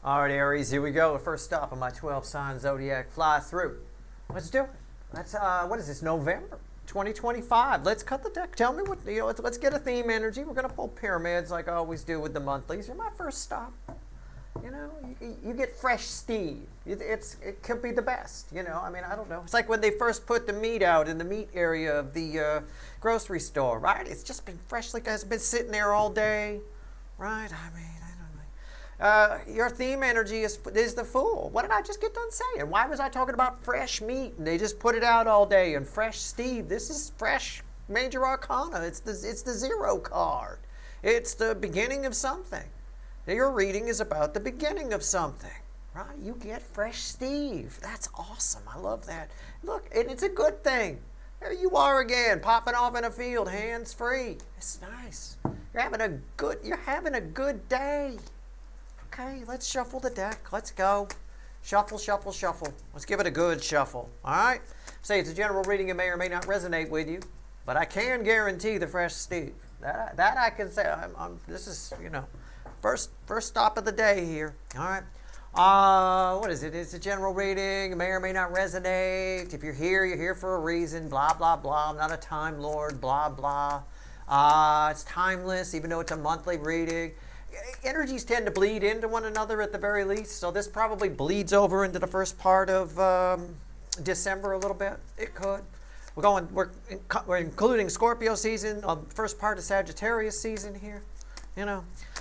All right, Aries, here we go. The first stop of my 12-sign zodiac fly through. Let's do it. What is this, November 2025? Let's cut the deck. Tell me what, let's get a theme energy. We're going to pull pyramids like I always do with the monthlies. You're my first stop. You get fresh Steve. It could be the best. I don't know. It's like when they first put the meat out in the meat area of the grocery store, right? It's just been fresh, like it's been sitting there all day, right? I don't know. Your theme energy is the Fool. What did I just get done saying? Why was I talking about fresh meat and they just put it out all day and fresh Steve? This is fresh major arcana. It's the zero card. It's the beginning of something. Your reading is about the beginning of something, right? You get fresh Steve. That's awesome. I love that. Look, and it's a good thing. There you are again, popping off in a field, hands free. It's nice. You're having a good day. Okay, let's shuffle the deck. Let's go. Shuffle, shuffle, shuffle. Let's give it a good shuffle. All right? Say it's a general reading. It may or may not resonate with you, but I can guarantee the fresh Steve. That I can say. This is, first stop of the day here. All right. What is it? It's a general reading. It may or may not resonate. If you're here for a reason. Blah, blah, blah. I'm not a time lord. Blah, blah. It's timeless, even though it's a monthly reading. Energies tend to bleed into one another at the very least, so this probably bleeds over into the first part of December a little bit. It could. We're including Scorpio season, first part of Sagittarius season here.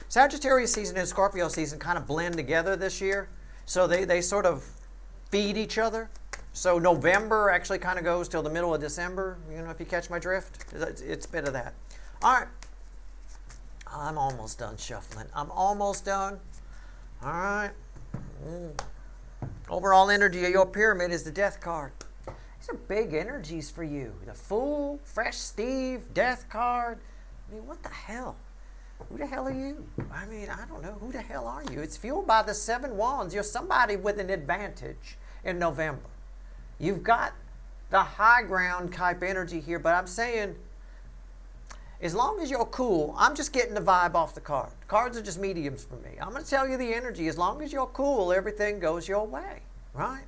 Sagittarius season and Scorpio season kind of blend together this year, so they sort of feed each other. So November actually kind of goes till the middle of December, if you catch my drift. It's a bit of that. All right. I'm almost done shuffling. I'm almost done. All right. Overall energy of your pyramid is the Death card. These are big energies for you. The Fool, Fresh Steve, Death card. What the hell? Who the hell are you? I don't know. Who the hell are you? It's fueled by the 7 wands. You're somebody with an advantage in November. You've got the high ground type energy here, but I'm saying, as long as you're cool, I'm just getting the vibe off the card. Cards are just mediums for me. I'm going to tell you the energy. As long as you're cool, everything goes your way, right?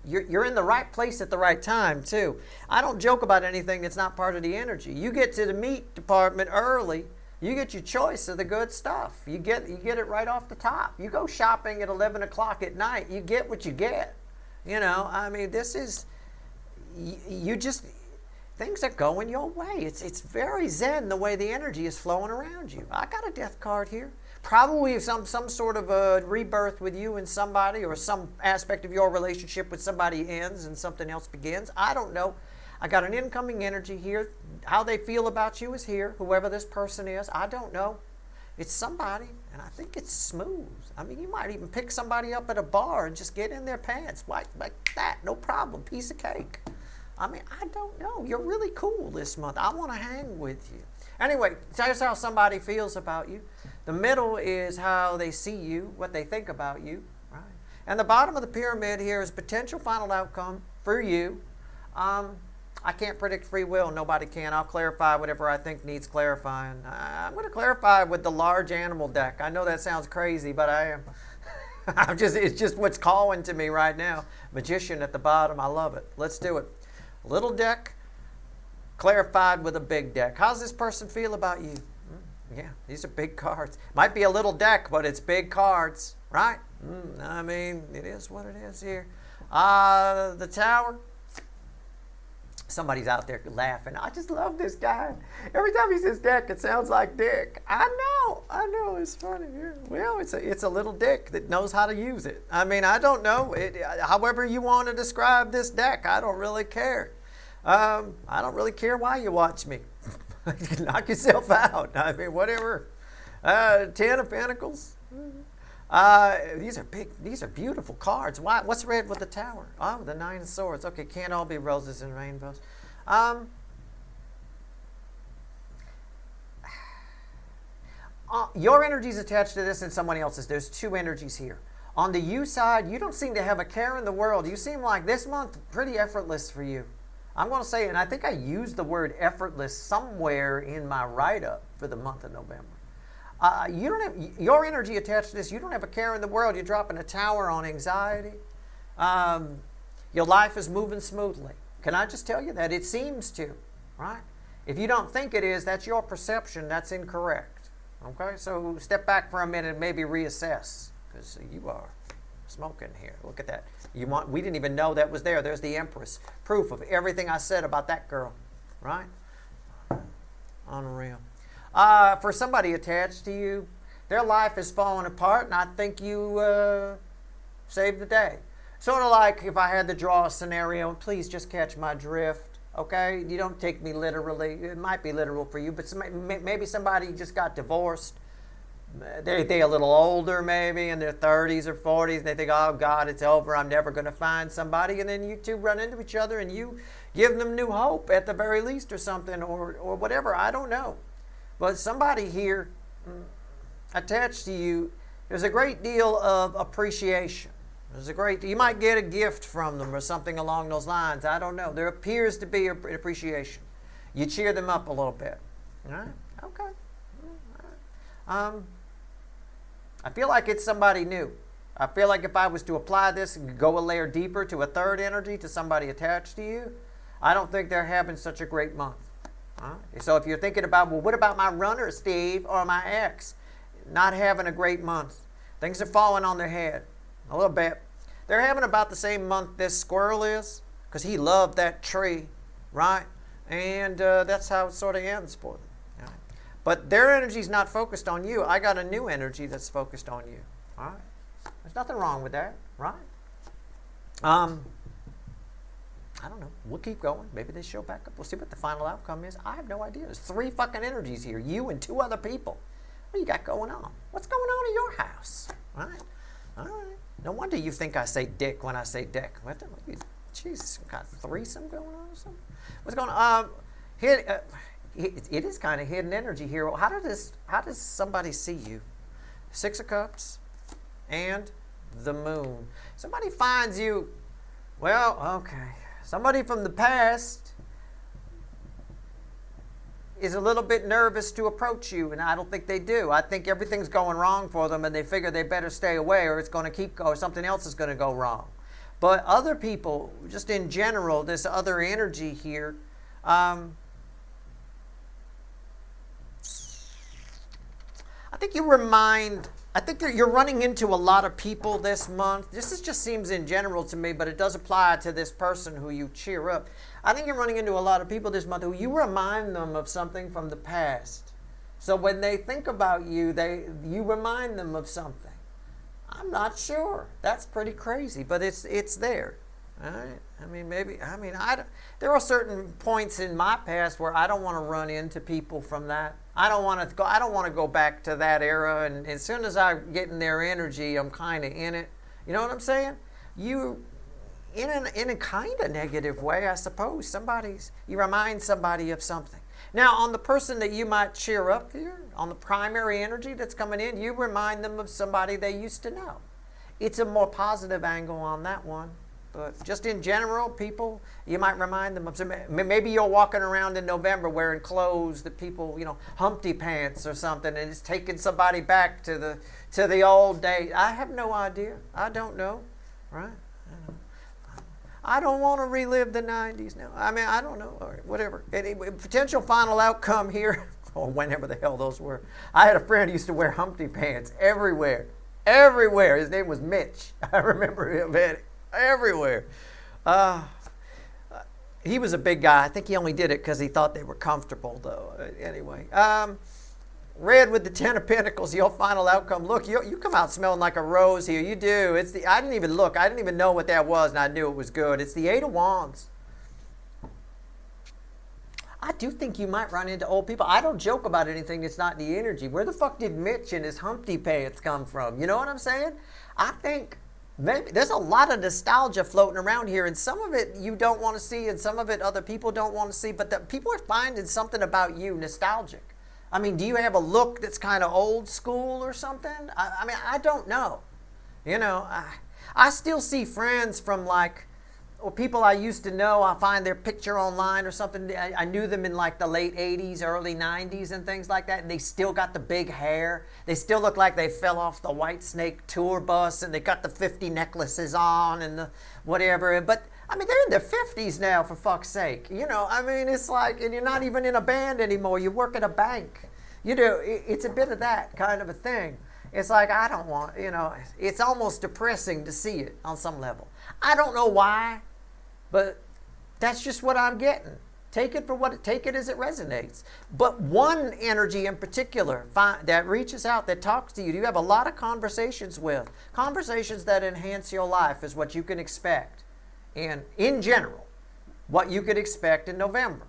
You're in the right place at the right time, too. I don't joke about anything that's not part of the energy. You get to the meat department early, you get your choice of the good stuff. You get it right off the top. You go shopping at 11 o'clock at night, you get what you get. This is, things are going your way. It's very zen the way the energy is flowing around you. I got a Death card here. Probably some sort of a rebirth with you and somebody, or some aspect of your relationship with somebody ends and something else begins. I don't know. I got an incoming energy here. How they feel about you is here. Whoever this person is, I don't know. It's somebody, and I think it's smooth. You might even pick somebody up at a bar and just get in their pants like that. No problem. Piece of cake. I don't know. You're really cool this month. I want to hang with you. Anyway, that's how somebody feels about you. The middle is how they see you, what they think about you. Right? And the bottom of the pyramid here is potential final outcome for you. I can't predict free will. Nobody can. I'll clarify whatever I think needs clarifying. I'm going to clarify with the large animal deck. I know that sounds crazy, but I am. It's just what's calling to me right now. Magician at the bottom. I love it. Let's do it. Little deck clarified with a big deck. How's this person feel about you? Yeah, these are big cards. Might be a little deck, but it's big cards, right? It is what it is here. The Tower. Somebody's out there laughing. I just love this guy. Every time he says deck, it sounds like dick. I know, it's funny. Yeah. Well, it's a little dick that knows how to use it. I don't know. However you want to describe this deck, I don't really care. I don't really care why you watch me. Knock yourself out. Whatever. 10 of Pentacles. These are beautiful cards. Why? What's red with the Tower? Oh, the 9 of Swords. Okay, can't all be roses and rainbows. Your energy is attached to this and someone else's. There's 2 energies here. On the you side, you don't seem to have a care in the world. You seem like this month pretty effortless for you. I'm going to say, and I think I used the word effortless somewhere in my write-up for the month of November. You don't have your energy attached to this. You don't have a care in the world. You're dropping a tower on anxiety. Your life is moving smoothly. Can I just tell you that? It seems to, right? If you don't think it is, that's your perception. That's incorrect. Okay? So step back for a minute and maybe reassess, because you are smoking here. Look at that. We didn't even know that was there. There's the Empress. Proof of everything I said about that girl. Right? Unreal. For somebody attached to you, their life is falling apart, and I think you saved the day. Sort of like if I had to draw a scenario, and please just catch my drift, okay? You don't take me literally. It might be literal for you, but maybe somebody just got divorced. They're a little older, maybe, in their 30s or 40s, and they think, oh, God, it's over. I'm never going to find somebody. And then you two run into each other, and you give them new hope at the very least or something, or whatever. I don't know. But somebody here attached to you, there's a great deal of appreciation. You might get a gift from them or something along those lines. I don't know. There appears to be an appreciation. You cheer them up a little bit. All right? Okay. All right. I feel like it's somebody new. I feel like if I was to apply this and go a layer deeper to a third energy, to somebody attached to you, I don't think they're having such a great month. So if you're thinking about, well, what about my runner, Steve, or my ex? Not having a great month. Things are falling on their head a little bit. They're having about the same month this squirrel is, because he loved that tree, right? And that's how it sort of ends for them. Right? But their energy's not focused on you. I got a new energy that's focused on you. All right? There's nothing wrong with that, right? I don't know. We'll keep going. Maybe they show back up. We'll see what the final outcome is. I have no idea. There's 3 fucking energies here. You and 2 other people. What do you got going on? What's going on in your house? All right. All right. No wonder you think I say dick when I say dick. What the, Jesus, got a threesome going on or something? What's going on? It is kind of hidden energy here. How does somebody see you? 6 of Cups and the Moon. Somebody finds you, well, okay. Somebody from the past is a little bit nervous to approach you, and I don't think they do. I think everything's going wrong for them, and they figure they better stay away, or it's going to keep going, or something else is going to go wrong. But other people, just in general, this other energy here, I think you're running into a lot of people this month. Just seems in general to me, but it does apply to this person who you cheer up. I think you're running into a lot of people this month who you remind them of something from the past. So when they think about you, you remind them of something. I'm not sure. That's pretty crazy, but it's there. All right? There are certain points in my past where I don't want to run into people from that. I don't want to go back to that era, and as soon as I get in their energy, I'm kind of in it. You know what I'm saying? You, in a kind of negative way, I suppose. You remind somebody of something. Now, on the person that you might cheer up here, on the primary energy that's coming in, you remind them of somebody they used to know. It's a more positive angle on that one. But just in general, people, you might remind them of something. Maybe you're walking around in November wearing clothes that people, Humpty Pants or something, and it's taking somebody back to the old days. I have no idea. I don't know. Right? I don't want to relive the 90s now. I don't know. All right, whatever. Anyway, potential final outcome here, or whenever the hell those were. I had a friend who used to wear Humpty Pants everywhere. Everywhere. His name was Mitch. I remember him everywhere. He was a big guy. I think he only did it because he thought they were comfortable, though. Anyway. Red with the 10 of Pentacles, your final outcome. Look, you come out smelling like a rose here. You do. I didn't even look. I didn't even know what that was, and I knew it was good. It's the 8 of Wands. I do think you might run into old people. I don't joke about anything that's not the energy. Where the fuck did Mitch and his Humpty Pants come from? You know what I'm saying? I think maybe there's a lot of nostalgia floating around here, and some of it you don't want to see, and some of it other people don't want to see, but people are finding something about you nostalgic. Do you have a look that's kind of old school or something? I don't know. I still see friends from like or people I used to know, I find their picture online or something. I knew them in like the late 80s, early 90s and things like that, and they still got the big hair. They still look like they fell off the White Snake tour bus, and they got the 50 necklaces on and the whatever. But I mean, they're in their 50s now, for fuck's sake. You know, I mean, it's like, and you're not even in a band anymore. You work at a bank. You know, it's a bit of that kind of a thing. It's like, I don't want, you know, it's almost depressing to see it on some level. I don't know why, but that's just what I'm getting. Take it as it resonates. But one energy in particular that reaches out, that talks to you, you have a lot of conversations with. Conversations that enhance your life is what you can expect. And in general, what you could expect in November.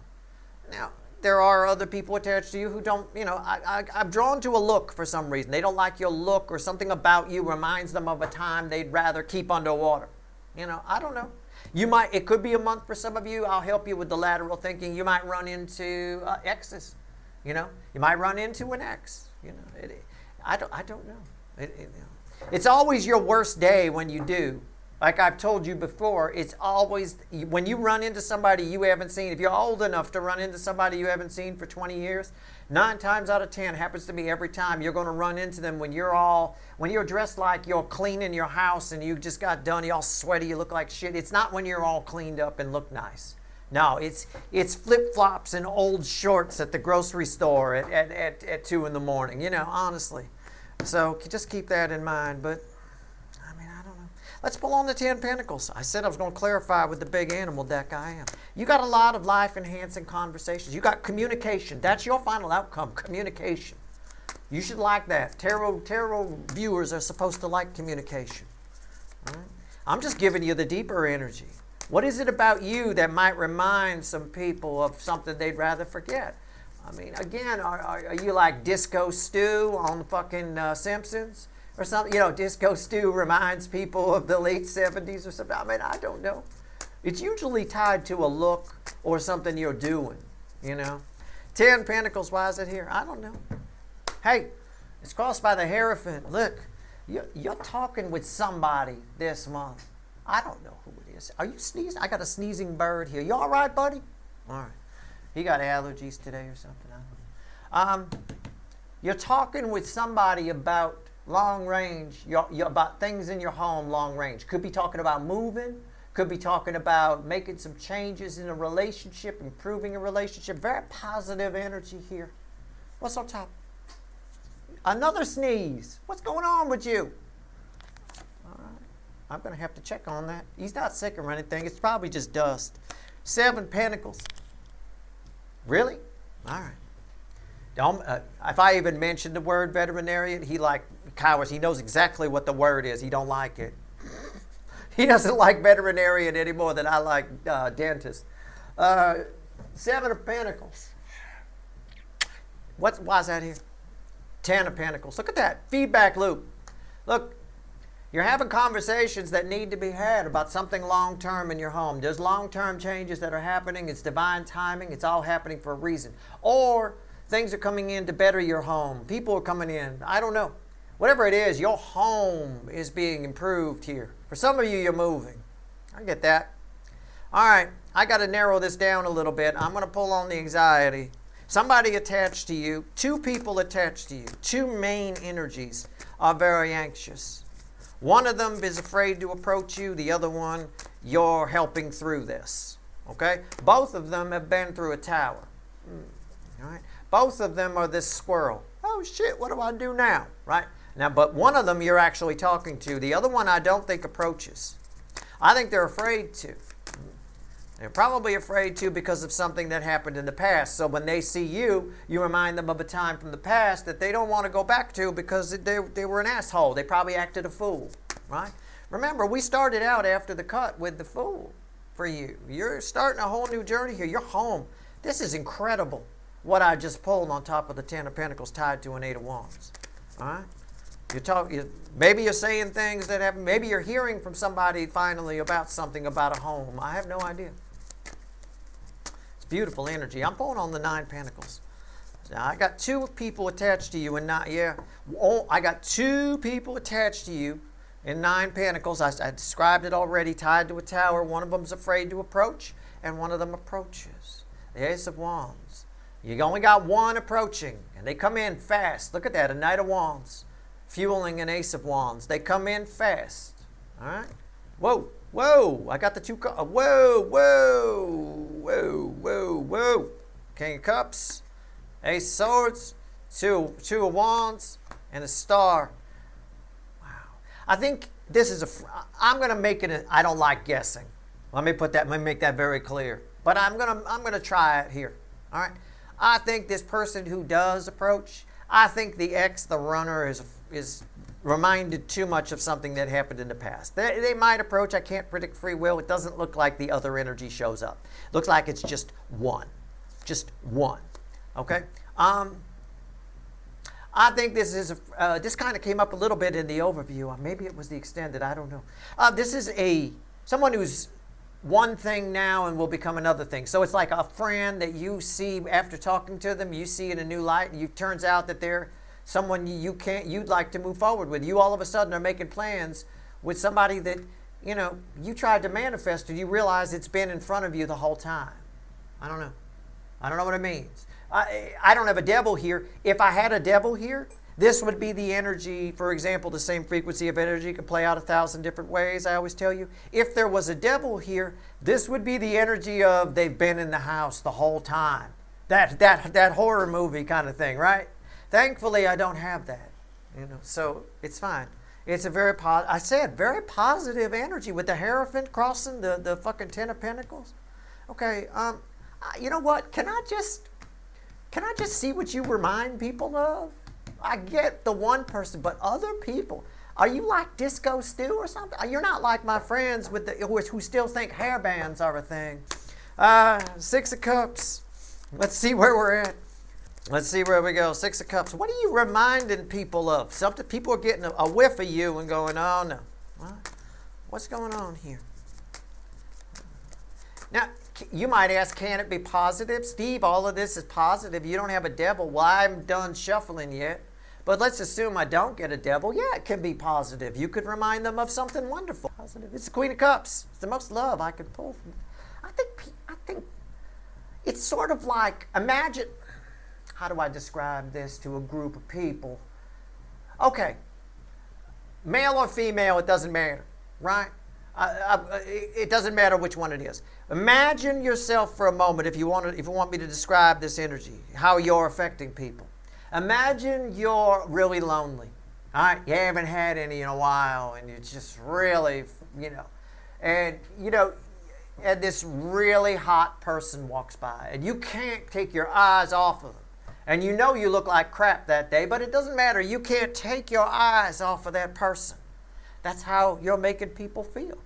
Now, there are other people attached to you who don't, you know, I'm drawn to a look for some reason. They don't like your look, or something about you reminds them of a time they'd rather keep underwater. You know, I don't know. It could be a month for some of you. I'll help you with the lateral thinking. You might run into exes. You know, you might run into an ex. You know, I don't know. It's always your worst day when you do. Like I've told you before, it's always, when you run into somebody you haven't seen, if you're old enough to run into somebody you haven't seen for 20 years, 9 times out of 10, happens to me every time, you're going to run into them when you're dressed like you're cleaning your house and you just got done, you're all sweaty, you look like shit. It's not when you're all cleaned up and look nice. No, it's flip-flops and old shorts at the grocery store at 2 in the morning, you know, honestly. So just keep that in mind, but let's pull on the 10 Pentacles. I said I was going to clarify with the big animal deck I am. You got a lot of life-enhancing conversations. You got communication. That's your final outcome, communication. You should like that. Tarot viewers are supposed to like communication. All right? I'm just giving you the deeper energy. What is it about you that might remind some people of something they'd rather forget? I mean, again, are you like Disco Stew on the fucking Simpsons? Or something, you know, Disco Stew reminds people of the late 70s or something. I mean, I don't know. It's usually tied to a look or something you're doing, you know. 10 Pentacles, why is it here? I don't know. Hey, it's crossed by the Hierophant. Look, you're talking with somebody this month. I don't know who it is. Are you sneezing? I got a sneezing bird here. You all right, buddy? All right. He got allergies today or something. I don't know. You're talking with somebody about long range, about things in your home, long range. Could be talking about moving. Could be talking about making some changes in a relationship, improving a relationship. Very positive energy here. What's on top? Another sneeze. What's going on with you? All right. I'm going to have to check on that. He's not sick or anything. It's probably just dust. 7 Pentacles. Really? All right. If I even mention the word veterinarian, he cowers. He knows exactly what the word is. He don't like it. He doesn't like veterinarian any more than I like dentist. 7 of Pentacles. Why is that here? 10 of Pentacles. Look at that. Feedback loop. Look, you're having conversations that need to be had about something long-term in your home. There's long-term changes that are happening. It's divine timing. It's all happening for a reason. Or things are coming in to better your home. People are coming in. I don't know. Whatever it is, your home is being improved here. For some of you, you're moving. I get that. All right. I got to narrow this down a little bit. I'm going to pull on the anxiety. Somebody attached to you, 2 people attached to you, 2 main energies are very anxious. One of them is afraid to approach you. The other one, you're helping through this. Okay? Both of them have been through a tower. All right? Both of them are this squirrel. Oh, shit, what do I do now? Right? Now, but one of them you're actually talking to. The other one I don't think approaches. I think they're afraid to. They're probably afraid to because of something that happened in the past. So when they see you, you remind them of a time from the past that they don't want to go back to because they were an asshole. They probably acted a fool. Right? Remember, we started out after the cut with the Fool for you. You're starting a whole new journey here. You're home. This is incredible. What I just pulled on top of the 10 of Pentacles tied to an 8 of Wands. All right? Maybe you're saying things that happen. Maybe you're hearing from somebody finally about something about a home. I have no idea. It's beautiful energy. I'm pulling on the 9 Pentacles. Now, I got 2 people attached to you and not, I got 2 people attached to you in 9 Pentacles. I described it already, tied to a tower. One of them's afraid to approach, and one of them approaches. The Ace of Wands. You only got one approaching, and they come in fast. Look at that, a Knight of Wands fueling an Ace of Wands. They come in fast. All right? Whoa, whoa. I got the 2 cards. Whoa, whoa, whoa, whoa, whoa. King of Cups, Ace of Swords, two of Wands, and a Star. Wow. I think this is I'm going to make it I don't like guessing. Let me make that very clear. But I'm going to try it here. All right? I think this person who does approach, I think the runner is reminded too much of something that happened in the past. They might approach. I can't predict free will. It doesn't look like the other energy shows up. It looks like it's just one. Just one. Okay? I think this is this kind of came up a little bit in the overview. Maybe it was the extended. I don't know. This is someone who's one thing now and will become another thing. So it's like a friend that you see after talking to them, you see in a new light, and it turns out that they're someone you'd like to move forward with. You all of a sudden are making plans with somebody that, you tried to manifest, and you realize it's been in front of you the whole time. I don't know. I don't know what it means. I don't have a devil here. If I had a devil here, this would be the energy. For example, the same frequency of energy could play out 1,000 different ways, I always tell you. If there was a devil here, this would be the energy of they've been in the house the whole time. That horror movie kind of thing, right? Thankfully, I don't have that. So it's fine. It's a very very positive energy with the Hierophant crossing the fucking 10 of Pentacles. Okay, you know what? Can I just see what you remind people of? I get the one person, but other people, are you like Disco Stew or something? You're not like my friends who still think hairbands are a thing. 6 of Cups. Let's see where we're at. Let's see where we go. 6 of Cups. What are you reminding people of? Something people are getting a whiff of you and going, oh no. What's going on here? Now, you might ask, can it be positive? Steve, all of this is positive. You don't have a devil. Well, I'm done shuffling yet. But let's assume I don't get a devil. Yeah, it can be positive. You could remind them of something wonderful. Positive. It's the Queen of Cups. It's the most love I could pull from. I think it's sort of like, imagine, how do I describe this to a group of people? Okay, male or female, it doesn't matter, right? It doesn't matter which one it is. Imagine yourself for a moment, if you want me to describe this energy, how you're affecting people. Imagine you're really lonely. All right, you haven't had any in a while, and you're just really, and this really hot person walks by, and you can't take your eyes off of them. And you look like crap that day, but it doesn't matter. You can't take your eyes off of that person. That's how you're making people feel.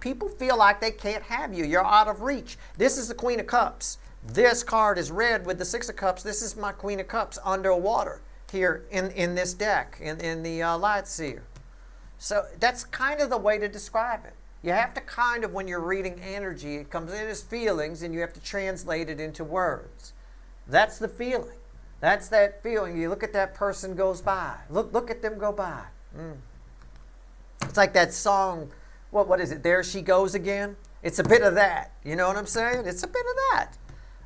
People feel like they can't have you. You're out of reach. This is the Queen of Cups. This card is red with the 6 of Cups. This is my Queen of Cups underwater here in this deck, in the Light Seer. So that's kind of the way to describe it. You have to kind of, when you're reading energy, it comes in as feelings, and you have to translate it into words. That's the feeling. That's that feeling. You look at that person goes by. Look at them go by. It's like that song, what is it? There She Goes Again. It's a bit of that. You know what I'm saying? It's a bit of that.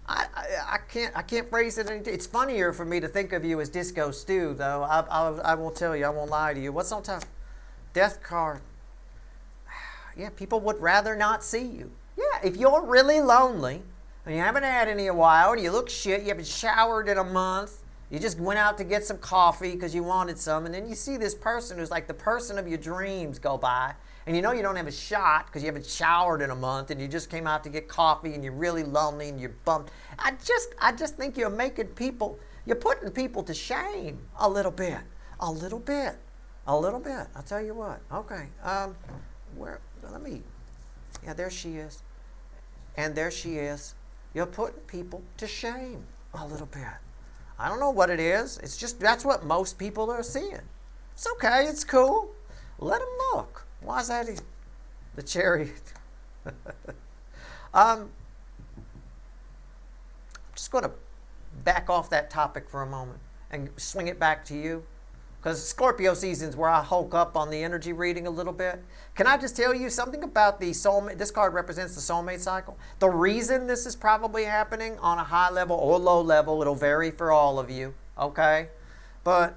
I can't phrase it. It's funnier for me to think of you as Disco Stew, though. I will tell you. I won't lie to you. What's on top? Death card. Yeah, people would rather not see you. Yeah, if you're really lonely and you haven't had any in a while, and you look shit, you haven't showered in a month, you just went out to get some coffee because you wanted some, and then you see this person who's like the person of your dreams go by, and you don't have a shot because you haven't showered in a month, and you just came out to get coffee, and you're really lonely, and you're bummed. I just think you're putting people to shame a little bit. I'll tell you what. Okay. There she is. And there she is. You're putting people to shame a little bit. I don't know what it is. It's just, that's what most people are seeing. It's okay. It's cool. Let them look. Why is that? The Chariot. I'm just going to back off that topic for a moment and swing it back to you. because Scorpio season's where I hulk up on the energy reading a little bit. Can I just tell you something about the soulmate? This card represents the soulmate cycle. The reason this is probably happening on a high level or low level, it'll vary for all of you, okay? But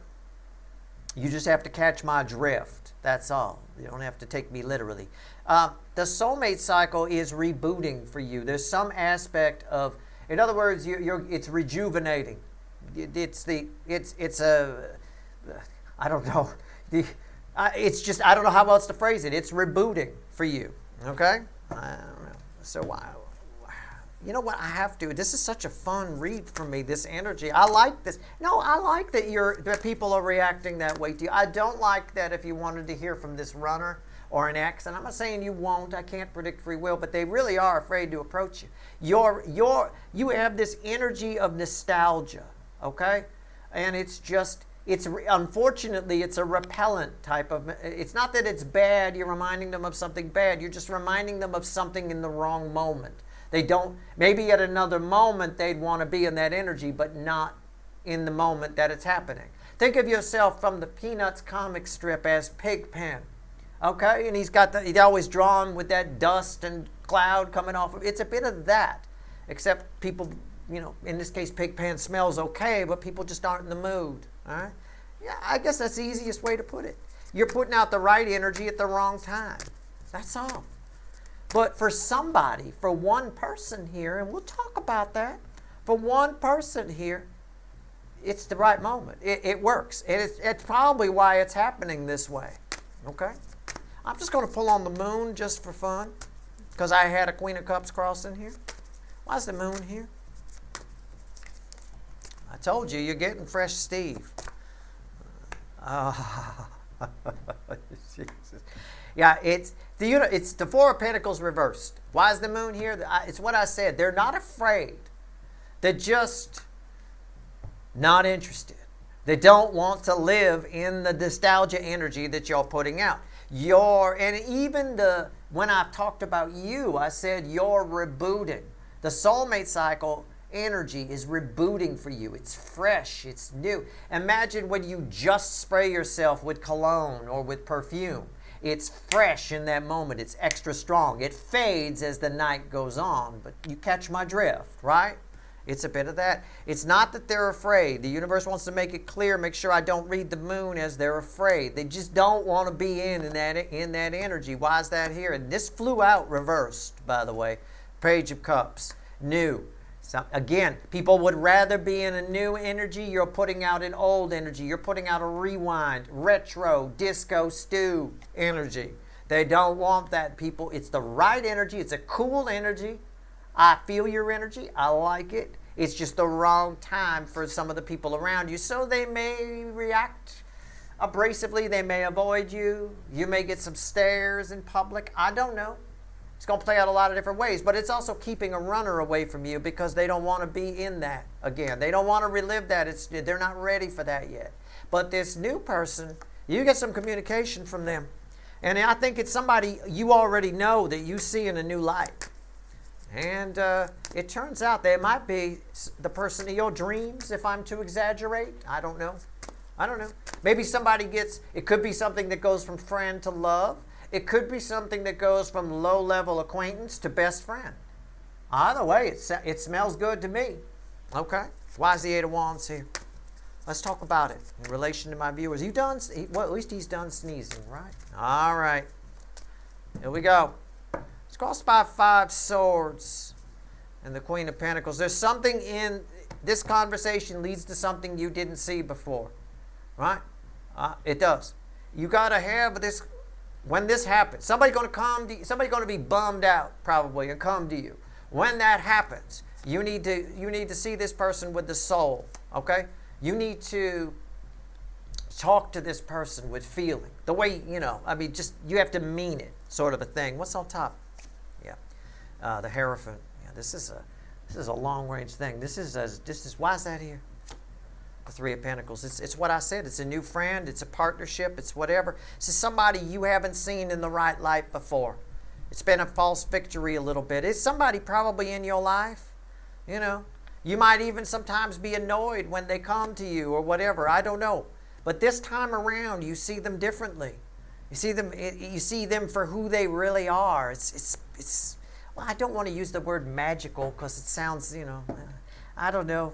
you just have to catch my drift. That's all. You don't have to take me literally. The soulmate cycle is rebooting for you. There's some aspect of, in other words, it's rejuvenating. I don't know. It's just, I don't know how else to phrase it. It's rebooting for you. Okay? I don't know. So, you know what? I have to. This is such a fun read for me, this energy. I like this. No, I like that people are reacting that way to you. I don't like that if you wanted to hear from this runner or an ex, and I'm not saying you won't. I can't predict free will, but they really are afraid to approach you. You have this energy of nostalgia, okay? And unfortunately, it's a repellent type of, it's not that it's bad, you're reminding them of something bad, you're just reminding them of something in the wrong moment. They don't, maybe at another moment they'd want to be in that energy, but not in the moment that it's happening. Think of yourself from the Peanuts comic strip as Pigpen, okay? And he's always drawn with that dust and cloud coming off of, it's a bit of that, except people, in this case, Pigpen smells okay, but people just aren't in the mood. All right? Yeah, I guess that's the easiest way to put it. You're putting out the right energy at the wrong time. That's all. But for somebody, for one person here, and we'll talk about that, for one person here, it's the right moment. It works. It's probably why it's happening this way. Okay? I'm just going to pull on the moon just for fun, because I had a Queen of Cups crossing here. Why is the moon here? I told you, you're getting fresh Steve. Jesus. Yeah, it's the Four of Pentacles reversed. Why is the moon here? It's what I said. They're not afraid. They're just not interested. They don't want to live in the nostalgia energy that you're putting out. When I talked about you, I said you're rebooting. The soulmate cycle energy is rebooting for you. It's fresh. It's new. Imagine when you just spray yourself with cologne or with perfume. It's fresh in that moment. It's extra strong. It fades as the night goes on, but you catch my drift, right? It's a bit of that. It's not that they're afraid. The universe wants to make it clear, make sure I don't read the moon as they're afraid. They just don't want to be in that energy. Why is that here? And this flew out reversed, by the way. Page of Cups. New. So, again, people would rather be in a new energy. You're putting out an old energy. You're putting out a rewind, retro, disco, stew energy. They don't want that, people. It's the right energy. It's a cool energy. I feel your energy. I like it. It's just the wrong time for some of the people around you. So they may react abrasively. They may avoid you. You may get some stares in public. I don't know. It's going to play out a lot of different ways, but it's also keeping a runner away from you because they don't want to be in that again. They don't want to relive that. They're not ready for that yet. But this new person, you get some communication from them. And I think it's somebody you already know that you see in a new light. And it turns out they might be the person of your dreams, if I'm to exaggerate. I don't know. Maybe somebody it could be something that goes from friend to love. It could be something that goes from low-level acquaintance to best friend. Either way, it smells good to me. Okay. Why is the Eight of Wands here? Let's talk about it in relation to my viewers. You done? Well, at least he's done sneezing, right? All right. Here we go. It's crossed by Five Swords and the Queen of Pentacles. There's something in this conversation leads to something you didn't see before, right? It does. You got to have this. When this happens, somebody's going to come to you, somebody's going to be bummed out probably and come to you. When that happens, you need to see this person with the soul, okay? You need to talk to this person with feeling. The way, just you have to mean it, sort of a thing. What's on top? Yeah. The Hierophant. Yeah, this is a long-range thing. Why is that here? The Three of Pentacles. It's what I said. It's a new friend. It's a partnership. It's whatever. This is somebody you haven't seen in the right light before. It's been a false victory a little bit. It's somebody probably in your life. You might even sometimes be annoyed when they come to you or whatever. I don't know. But this time around, you see them differently. You see them for who they really are. It's well, I don't want to use the word magical because it sounds, I don't know.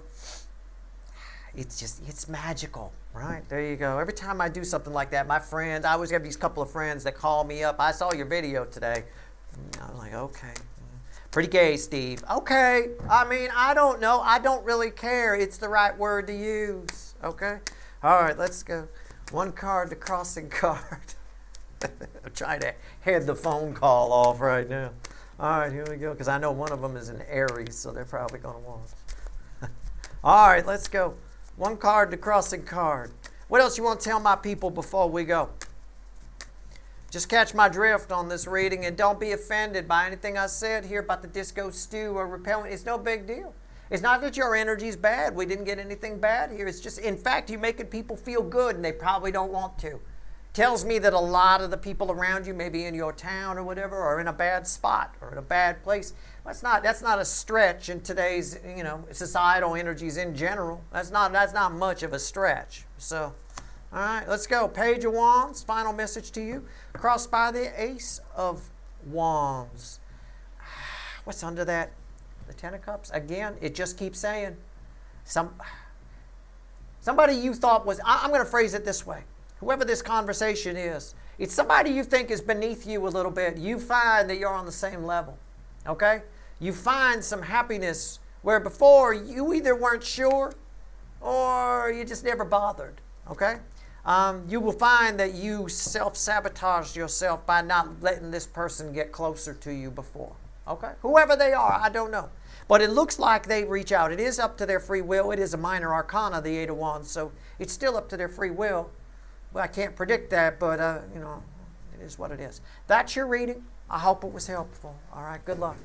It's magical, right? There you go. Every time I do something like that, my friends, I always have these couple of friends that call me up. I saw your video today. I was like, okay. Pretty gay, Steve. Okay. I mean, I don't know. I don't really care. It's the right word to use. Okay? All right, let's go. One card, the crossing card. I'm trying to head the phone call off right now. All right, here we go. Because I know one of them is an Aries, so they're probably going to want it. All right, let's go. One card, the crossing card. What else you want to tell my people before we go? Just catch my drift on this reading and don't be offended by anything I said here about the disco stew or repellent. It's no big deal. It's not that your energy's bad. We didn't get anything bad here. It's just, in fact, you're making people feel good and they probably don't want to. Tells me that a lot of the people around you, maybe in your town or whatever, are in a bad spot or in a bad place. That's not a stretch in today's, societal energies in general. That's not much of a stretch. So, all right, let's go. Page of Wands, final message to you. Crossed by the Ace of Wands. What's under that? The Ten of Cups. Again, it just keeps saying. Somebody you thought was, I'm going to phrase it this way. Whoever this conversation is, it's somebody you think is beneath you a little bit. You find that you're on the same level. Okay? You find some happiness where before you either weren't sure or you just never bothered. Okay? You will find that you self-sabotaged yourself by not letting this person get closer to you before. Okay? Whoever they are, I don't know. But it looks like they reach out. It is up to their free will. It is a minor arcana, the Eight of Wands, so it's still up to their free will. Well, I can't predict that, but, it is what it is. That's your reading. I hope it was helpful. All right, good luck.